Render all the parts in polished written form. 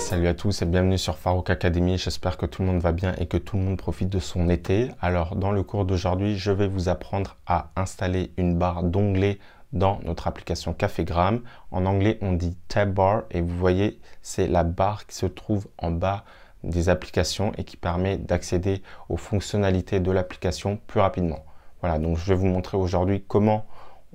salut à tous et bienvenue sur Farouk Academy. J'espère que tout le monde va bien et que tout le monde profite de son été. Alors, dans le cours d'aujourd'hui, je vais vous apprendre à installer une barre d'onglets dans notre application Cafégramme. En anglais, on dit tab bar et vous voyez, c'est la barre qui se trouve en bas des applications et qui permet d'accéder aux fonctionnalités de l'application plus rapidement. Voilà, donc je vais vous montrer aujourd'hui comment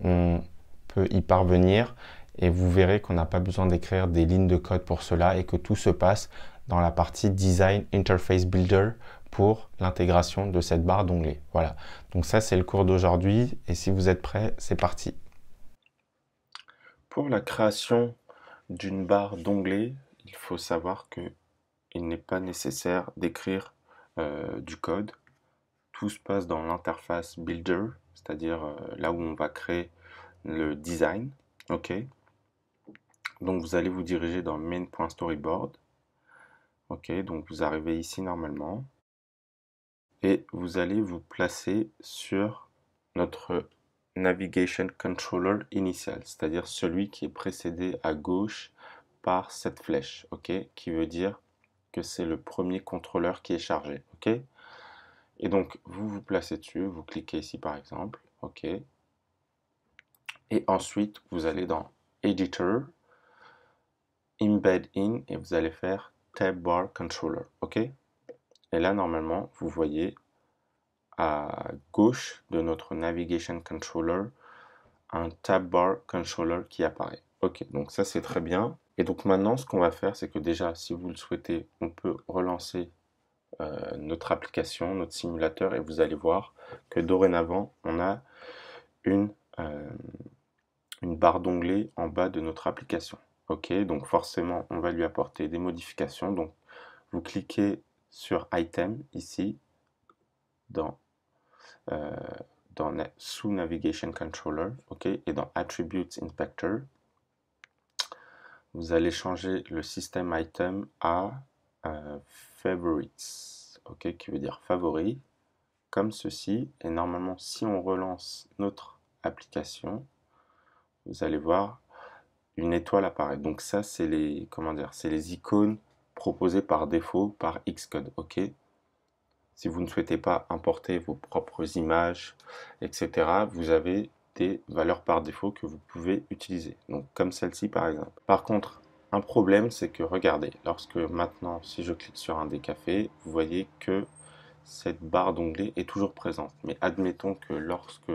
on peut y parvenir. Et vous verrez qu'on n'a pas besoin d'écrire des lignes de code pour cela et que tout se passe dans la partie Design Interface Builder pour l'intégration de cette barre d'onglets. Voilà, donc ça c'est le cours d'aujourd'hui et si vous êtes prêts, c'est parti. Pour la création d'une barre d'onglets, il faut savoir qu'il n'est pas nécessaire d'écrire du code. Tout se passe dans l'interface Builder, c'est-à-dire là où on va créer le design. Ok. Donc vous allez vous diriger dans main.storyboard. Ok, donc vous arrivez ici normalement. Et vous allez vous placer sur notre navigation controller initial, c'est-à-dire celui qui est précédé à gauche par cette flèche, ok, qui veut dire que c'est le premier contrôleur qui est chargé, ok. Et donc vous vous placez dessus, vous cliquez ici par exemple, ok. Et ensuite vous allez dans Editor, Embed in et vous allez faire Tab Bar Controller, ok? Et là, normalement, vous voyez à gauche de notre Navigation Controller un Tab Bar Controller qui apparaît. Ok, donc ça c'est très bien. Et donc maintenant, ce qu'on va faire, c'est que déjà, si vous le souhaitez, on peut relancer notre application, notre simulateur, et vous allez voir que dorénavant, on a une, euh, une barre d'onglets en bas de notre application. Ok, donc forcément, on va lui apporter des modifications. Donc, vous cliquez sur Item ici, euh, sous Navigation Controller, ok, et dans Attributes Inspector, vous allez changer le système Item à Favorites, ok, qui veut dire favoris, comme ceci. Et normalement, si on relance notre application, vous allez voir une étoile apparaître. Donc ça, c'est les, comment dire, c'est les icônes proposées par défaut par Xcode, ok. Si vous ne souhaitez pas importer vos propres images, etc., vous avez des valeurs par défaut que vous pouvez utiliser. Donc comme celle-ci par exemple. Par contre, un problème, c'est que regardez, lorsque maintenant, si je clique sur un des cafés, vous voyez que cette barre d'onglet est toujours présente. Mais admettons que lorsque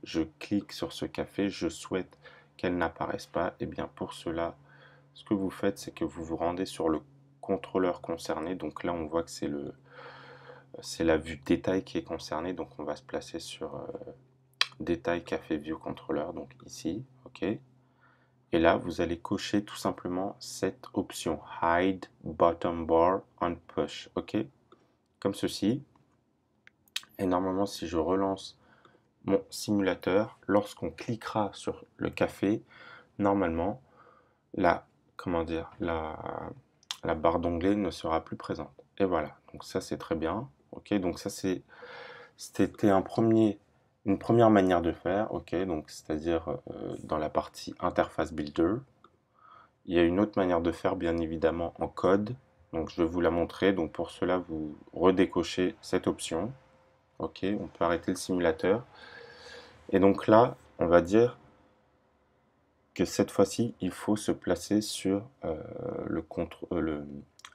je clique sur ce café, je souhaite qu'elle n'apparaisse pas. Et bien pour cela, ce que vous faites, c'est que vous vous rendez sur le contrôleur concerné. Donc là, on voit que c'est la vue détail qui est concernée. Donc on va se placer sur détail café view controller, donc ici, ok. Et là, vous allez cocher tout simplement cette option Hide Bottom Bar on Push, ok, comme ceci. Et normalement, si je relance mon simulateur, lorsqu'on cliquera sur le café, normalement, la, comment dire, la barre d'onglet ne sera plus présente. Et voilà, donc ça c'est très bien. Ok, donc ça c'était une première manière de faire. Ok, donc c'est-à-dire dans la partie interface builder. Il y a une autre manière de faire, bien évidemment, en code. Donc je vais vous la montrer. Donc pour cela, vous redécochez cette option. Ok, on peut arrêter le simulateur. Et donc là, on va dire que cette fois-ci, il faut se placer sur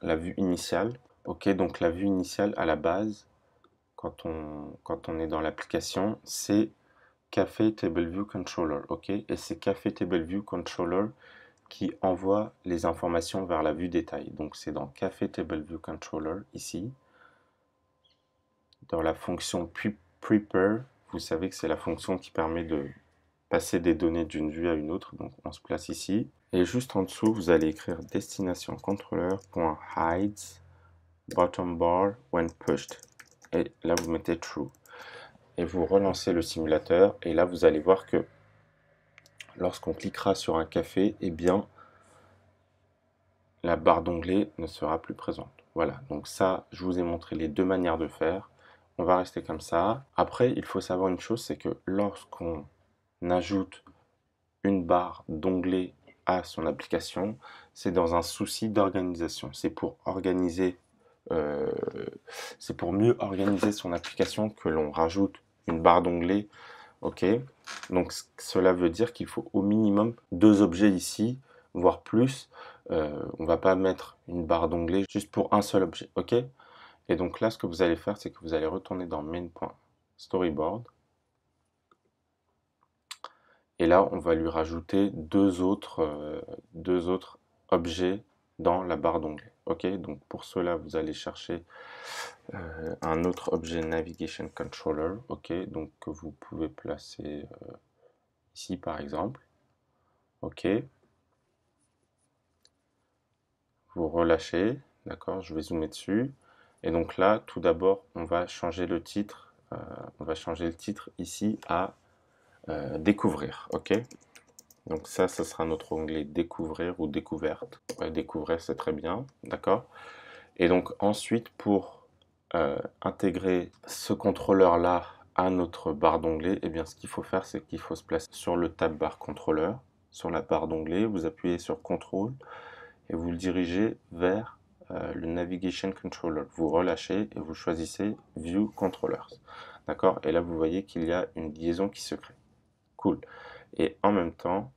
la vue initiale. Ok, donc la vue initiale à la base, quand on est dans l'application, c'est Café Table View Controller. Ok, et c'est Café Table View Controller qui envoie les informations vers la vue détail. Donc c'est dans Café Table View Controller ici, dans la fonction Prepare. Vous savez que c'est la fonction qui permet de passer des données d'une vue à une autre. Donc on se place ici. Et juste en dessous, vous allez écrire destination controller.hides bottom bar when pushed. Et là, vous mettez true. Et vous relancez le simulateur. Et là, vous allez voir que lorsqu'on cliquera sur un café, eh bien, la barre d'onglet ne sera plus présente. Voilà, donc ça, je vous ai montré les deux manières de faire. On va rester comme ça. Après, il faut savoir une chose, c'est que lorsqu'on ajoute une barre d'onglet à son application, c'est dans un souci d'organisation. C'est pour organiser, c'est pour mieux organiser son application que l'on rajoute une barre d'onglet. Ok, donc cela veut dire qu'il faut au minimum deux objets ici, voire plus. On va pas mettre une barre d'onglet juste pour un seul objet. Ok, et donc là, ce que vous allez faire, c'est que vous allez retourner dans main.storyboard. Et là, on va lui rajouter deux autres objets dans la barre d'onglet. Ok, donc pour cela, vous allez chercher un autre objet Navigation Controller. Ok, donc que vous pouvez placer ici par exemple. Ok, vous relâchez. D'accord, je vais zoomer dessus. Et donc là, tout d'abord, on va changer le titre. On va changer le titre ici à découvrir. Ok. Donc ça sera notre onglet découvrir ou découverte. Ouais, découvrir, c'est très bien, d'accord. Et donc ensuite, pour intégrer ce contrôleur-là à notre barre d'onglet, eh bien ce qu'il faut faire, c'est qu'il faut se placer sur le tab bar contrôleur, sur la barre d'onglet, vous appuyez sur contrôle et vous le dirigez vers le navigation controller. Vous relâchez et vous choisissez view controllers, d'accord. Et là, vous voyez qu'il y a une liaison qui se crée. Cool. Et en même temps,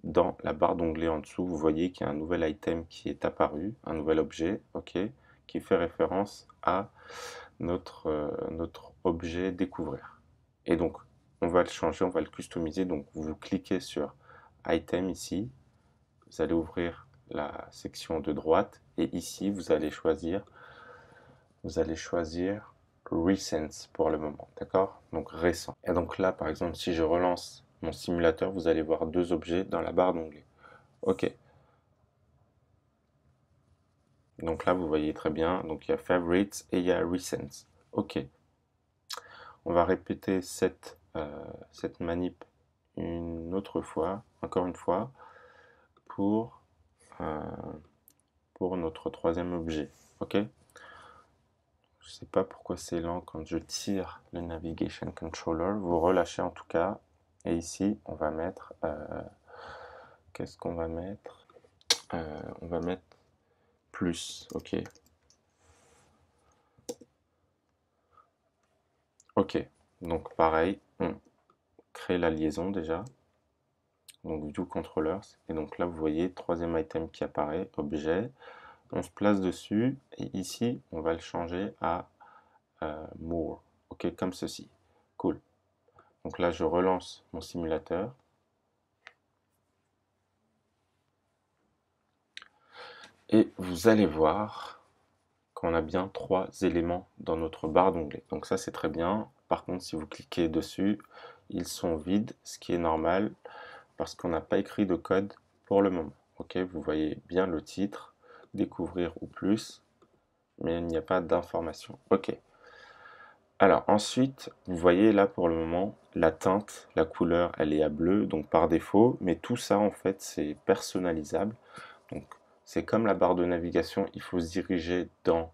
dans la barre d'onglet en dessous, vous voyez qu'il y a un nouvel item qui est apparu, un nouvel objet, ok, qui fait référence à notre objet découvrir. Et donc, on va le changer, on va le customiser. Donc, vous cliquez sur item ici, vous allez ouvrir la section de droite et ici, vous allez choisir Recent pour le moment, d'accord? Donc récent. Et donc là, par exemple, si je relance mon simulateur, vous allez voir deux objets dans la barre d'onglet. Ok. Donc là, vous voyez très bien. Donc il y a Favorites et il y a Recent. Ok. On va répéter cette manip une autre fois, encore une fois, pour, euh, pour notre troisième objet. Ok. Je sais pas pourquoi c'est lent quand je tire le Navigation Controller. Vous relâchez en tout cas. Et ici, on va mettre... qu'est-ce qu'on va mettre? On va mettre plus. Ok. Ok. Donc pareil, on crée la liaison déjà. Donc View Controllers. Et donc là, vous voyez, troisième item qui apparaît, objet. On se place dessus. Et ici, on va le changer à More. Ok, comme ceci. Cool. Donc là, je relance mon simulateur. Et vous allez voir qu'on a bien trois éléments dans notre barre d'onglet. Donc ça, c'est très bien. Par contre, si vous cliquez dessus, ils sont vides, ce qui est normal parce qu'on n'a pas écrit de code pour le moment. Ok, vous voyez bien le titre, découvrir ou plus, mais il n'y a pas d'information. Ok. Alors ensuite, vous voyez là pour le moment, la teinte, la couleur, elle est à bleu, donc par défaut, mais tout ça en fait c'est personnalisable. Donc c'est comme la barre de navigation, il faut se diriger dans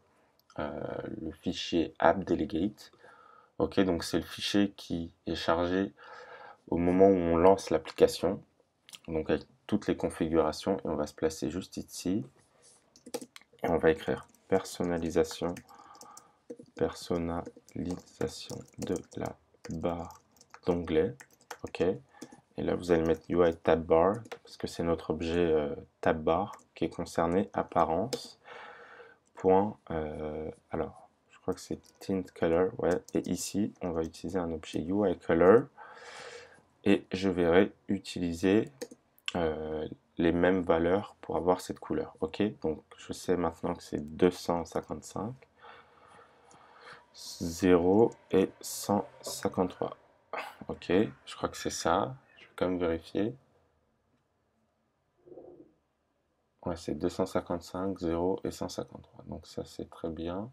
le fichier app-delegate. Ok, donc c'est le fichier qui est chargé au moment où on lance l'application, donc avec toutes les configurations, et on va se placer juste ici, et on va écrire personnalisation de la barre d'onglet. Ok, et là vous allez mettre UI tab bar parce que c'est notre objet tab bar qui est concerné. Apparence point alors je crois que c'est tint color, ouais, et ici on va utiliser un objet UI color et je vais utiliser les mêmes valeurs pour avoir cette couleur. Ok, donc je sais maintenant que c'est 255, 0 et 153. Ok, je crois que c'est ça. Je vais quand même vérifier. Ouais, c'est 255, 0 et 153. Donc ça, c'est très bien.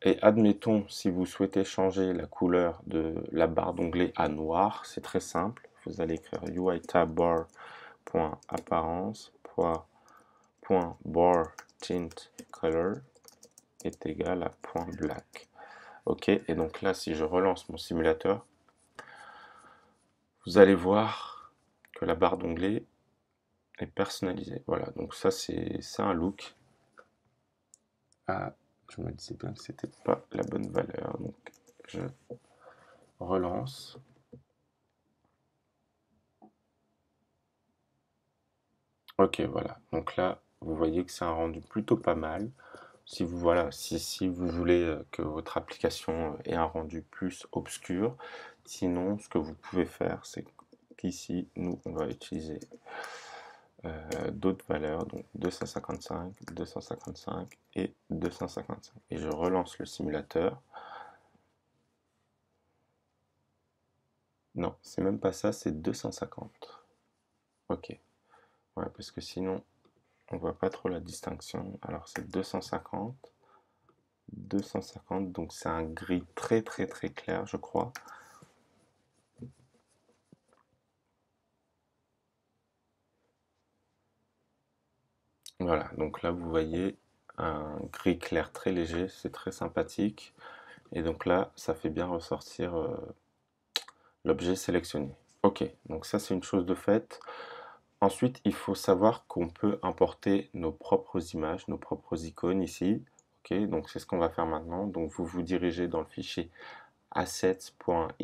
Et admettons, si vous souhaitez changer la couleur de la barre d'onglet à noir, c'est très simple. Vous allez écrire UI tab bar.apparence.bar tint color est égal à .black. Ok, et donc là, si je relance mon simulateur, vous allez voir que la barre d'onglet, et personnalisé. Voilà, donc ça c'est un look. Ah, je me disais bien que c'était pas la bonne valeur, donc je relance. Ok, voilà. Donc là, vous voyez que c'est un rendu plutôt pas mal. Si vous, voilà, si vous voulez que votre application ait un rendu plus obscur, sinon, ce que vous pouvez faire, c'est qu'ici, nous, on va utiliser d'autres valeurs, donc 255, 255 et 255. Et je relance le simulateur. Non, c'est même pas ça, c'est 250. Ok. Ouais, parce que sinon, on voit pas trop la distinction. Alors, c'est 250. 250, donc c'est un gris très très très clair, je crois. Voilà, donc là vous voyez un gris clair très léger, c'est très sympathique. Et donc là, ça fait bien ressortir l'objet sélectionné. Ok, donc ça c'est une chose de faite. Ensuite, il faut savoir qu'on peut importer nos propres images, nos propres icônes ici. Ok, donc c'est ce qu'on va faire maintenant. Donc vous vous dirigez dans le fichier assets.xassets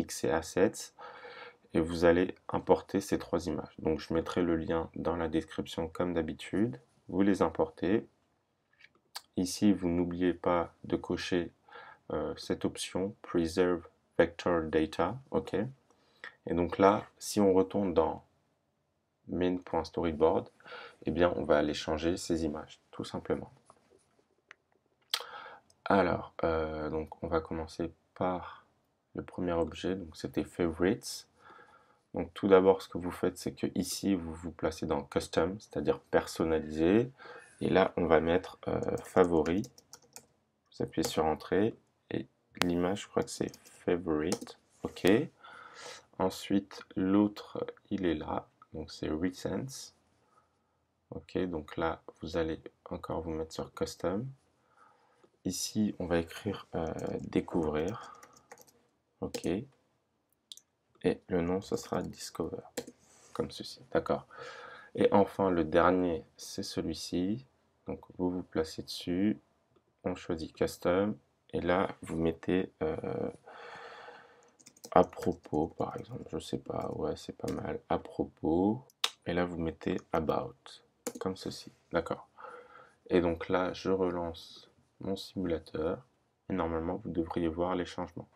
et vous allez importer ces trois images. Donc je mettrai le lien dans la description comme d'habitude. Vous les importez. Ici, vous n'oubliez pas de cocher cette option Preserve Vector Data. OK. Et donc là, si on retourne dans main.storyboard, eh bien, on va aller changer ces images, tout simplement. Alors, donc on va commencer par le premier objet, donc c'était Favorites. Donc tout d'abord, ce que vous faites, c'est que ici, vous vous placez dans Custom, c'est-à-dire personnalisé. Et là, on va mettre Favori. Vous appuyez sur Entrée. Et l'image, je crois que c'est Favorite. OK. Ensuite, l'autre, il est là. Donc c'est Recents. OK. Donc là, vous allez encore vous mettre sur Custom. Ici, on va écrire Découvrir. OK. Et le nom, ce sera Discover. Comme ceci. D'accord. Et enfin, le dernier, c'est celui-ci. Donc, vous vous placez dessus. On choisit Custom. Et là, vous mettez à propos, par exemple. Je sais pas. Ouais, c'est pas mal. À propos. Et là, vous mettez About. Comme ceci. D'accord. Et donc là, je relance mon simulateur. Et normalement, vous devriez voir les changements.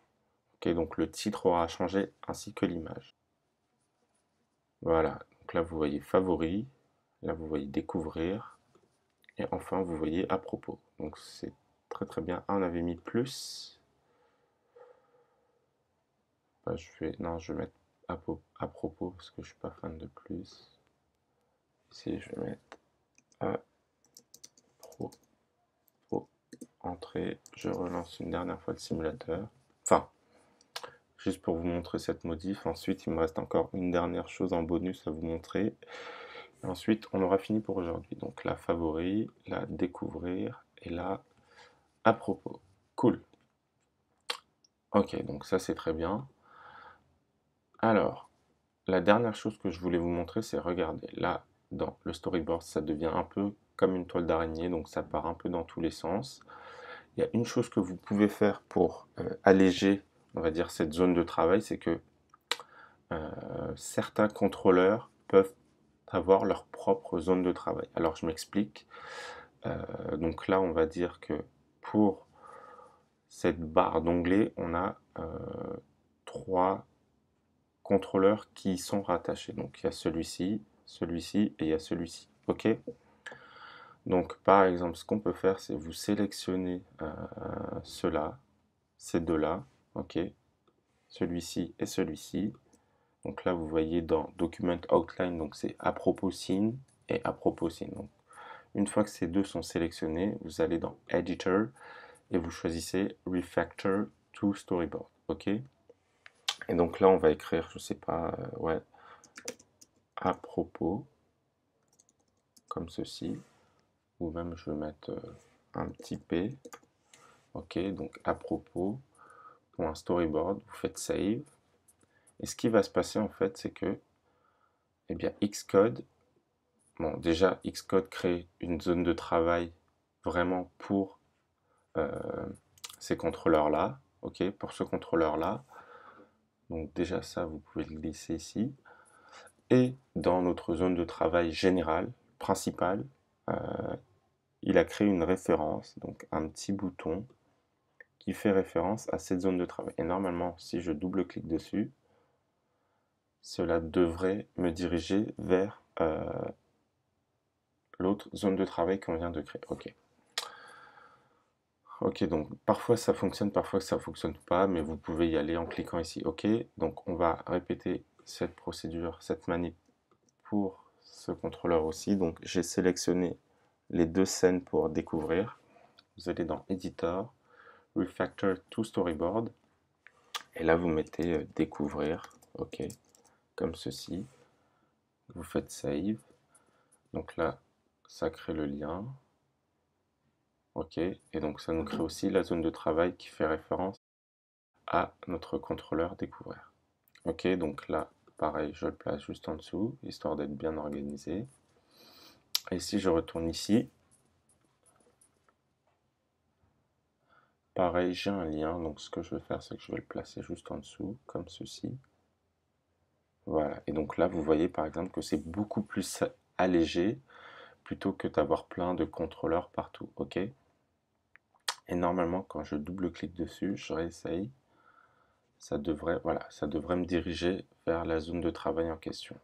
Ok, donc le titre aura changé ainsi que l'image. Voilà. Donc là, vous voyez Favoris. Là, vous voyez Découvrir. Et enfin, vous voyez à propos. Donc c'est très très bien. Ah, on avait mis plus. Bah, non, je vais mettre à propos parce que je suis pas fan de plus. Ici, je vais mettre à propos. Entrée. Je relance une dernière fois le simulateur. Enfin, juste pour vous montrer cette modif. Ensuite, il me reste encore une dernière chose en bonus à vous montrer. Et ensuite, on aura fini pour aujourd'hui. Donc la favori, la découvrir et la à propos. Cool. Ok, donc ça c'est très bien. Alors, la dernière chose que je voulais vous montrer, c'est regardez, là, dans le storyboard, ça devient un peu comme une toile d'araignée, donc ça part un peu dans tous les sens. Il y a une chose que vous pouvez faire pour alléger, on va dire, cette zone de travail, c'est que certains contrôleurs peuvent avoir leur propre zone de travail. Alors, je m'explique. Donc là, on va dire que pour cette barre d'onglet, on a trois contrôleurs qui y sont rattachés. Donc il y a celui-ci, celui-ci et il y a celui-ci. OK? Donc par exemple, ce qu'on peut faire, c'est vous sélectionnez ceux-là, ces deux-là, OK? Celui-ci et celui-ci. Donc là, vous voyez dans Document Outline, donc c'est à propos scene et à propos scene. Donc une fois que ces deux sont sélectionnés, vous allez dans Editor et vous choisissez Refactor to Storyboard. OK? Et donc là, on va écrire, je sais pas, ouais, à propos, comme ceci, ou même je vais mettre un petit p. Ok, donc à propos, pour un storyboard, vous faites save. Et ce qui va se passer en fait, c'est que, eh bien, Xcode bon, déjà, Xcode crée une zone de travail vraiment pour ces contrôleurs-là, ok, pour ce contrôleur-là. Donc déjà ça, vous pouvez le glisser ici. Et dans notre zone de travail générale, principale, il a créé une référence, donc un petit bouton qui fait référence à cette zone de travail. Et normalement, si je double-clique dessus, cela devrait me diriger vers l'autre zone de travail qu'on vient de créer. Ok. Ok, donc parfois ça fonctionne, parfois ça ne fonctionne pas, mais vous pouvez y aller en cliquant ici. Ok, donc on va répéter cette procédure, cette manip pour ce contrôleur aussi. Donc j'ai sélectionné les deux scènes pour découvrir. Vous allez dans Editor, Refactor to Storyboard, et là vous mettez découvrir, ok, comme ceci. Vous faites Save. Donc là, ça crée le lien. Ok, et donc ça nous crée aussi la zone de travail qui fait référence à notre contrôleur découvrir. Ok, donc là, pareil, je le place juste en dessous, histoire d'être bien organisé. Et si je retourne ici, pareil, j'ai un lien, donc ce que je vais faire, c'est que je vais le placer juste en dessous, comme ceci. Voilà, et donc là, vous voyez par exemple que c'est beaucoup plus allégé, plutôt que d'avoir plein de contrôleurs partout, ok? Et normalement, quand je double-clique dessus, je réessaye, ça devrait me diriger vers la zone de travail en question.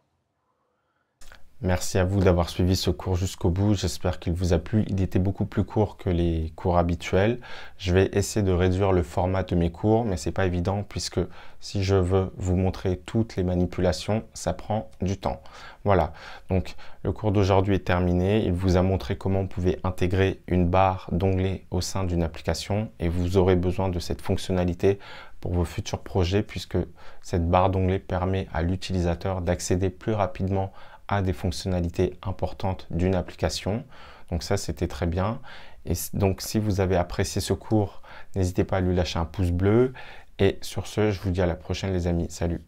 Merci à vous d'avoir suivi ce cours jusqu'au bout. J'espère qu'il vous a plu. Il était beaucoup plus court que les cours habituels. Je vais essayer de réduire le format de mes cours, mais c'est pas évident puisque si je veux vous montrer toutes les manipulations, ça prend du temps. Voilà. Donc, le cours d'aujourd'hui est terminé. Il vous a montré comment vous pouvez intégrer une barre d'onglets au sein d'une application et vous aurez besoin de cette fonctionnalité pour vos futurs projets puisque cette barre d'onglets permet à l'utilisateur d'accéder plus rapidement à des fonctionnalités importantes d'une application. Donc ça, c'était très bien. Et donc, si vous avez apprécié ce cours, n'hésitez pas à lui lâcher un pouce bleu. Et sur ce, je vous dis à la prochaine, les amis. Salut!